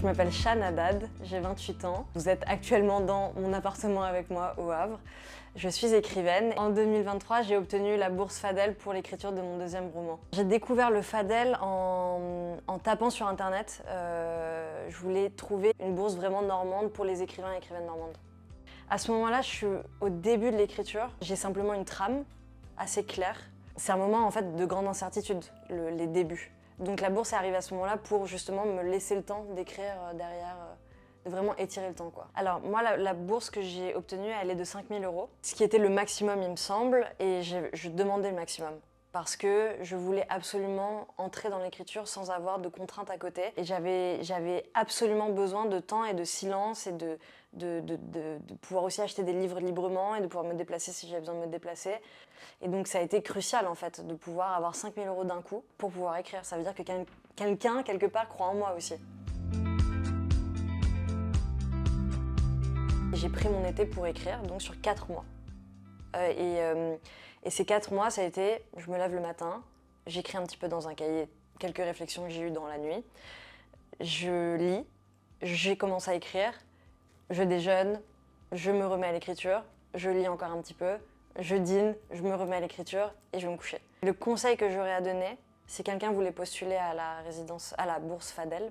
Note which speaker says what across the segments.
Speaker 1: m'appelle Shane Haddad, j'ai 28 ans. Vous êtes actuellement dans mon appartement avec moi au Havre. Je suis écrivaine. En 2023, j'ai obtenu la bourse Fadel pour l'écriture de mon deuxième roman. J'ai découvert le Fadel en tapant sur internet. Je voulais trouver une bourse vraiment normande pour les écrivains et écrivaines normandes. À ce moment-là, je suis au début de l'écriture. J'ai simplement une trame assez claire. C'est un moment en fait de grande incertitude, les débuts. Donc la bourse est arrivée à ce moment-là pour justement me laisser le temps d'écrire derrière, de vraiment étirer le temps, quoi. Alors moi, la bourse que j'ai obtenue, elle est de 5 000 €, ce qui était le maximum, il me semble, et je demandais le maximum. Parce que je voulais absolument entrer dans l'écriture sans avoir de contraintes à côté. Et j'avais absolument besoin de temps et de silence et de pouvoir aussi acheter des livres librement et de pouvoir me déplacer si j'avais besoin de me déplacer. Et donc ça a été crucial en fait de pouvoir avoir 5 000 € d'un coup pour pouvoir écrire. Ça veut dire que quelqu'un, quelque part, croit en moi aussi. J'ai pris mon été pour écrire, donc sur 4 mois. Et ces 4 mois, ça a été, je me lève le matin, j'écris un petit peu dans un cahier quelques réflexions que j'ai eues dans la nuit, je lis, j'ai commencé à écrire, je déjeune, je me remets à l'écriture, je lis encore un petit peu, je dîne, je me remets à l'écriture et je vais me coucher. Le conseil que j'aurais à donner, si quelqu'un voulait postuler à la bourse Fadel,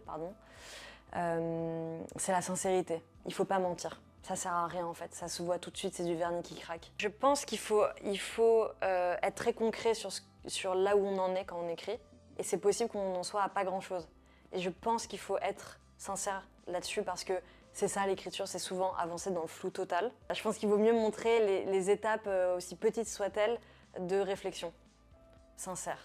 Speaker 1: c'est la sincérité. Il faut pas mentir. Ça sert à rien en fait, ça se voit tout de suite, c'est du vernis qui craque. Je pense qu'il faut être très concret sur là où on en est quand on écrit, et c'est possible qu'on en soit à pas grand chose. Et je pense qu'il faut être sincère là-dessus parce que c'est ça l'écriture, c'est souvent avancer dans le flou total. Je pense qu'il vaut mieux montrer les étapes, aussi petites soient-elles, de réflexion sincère.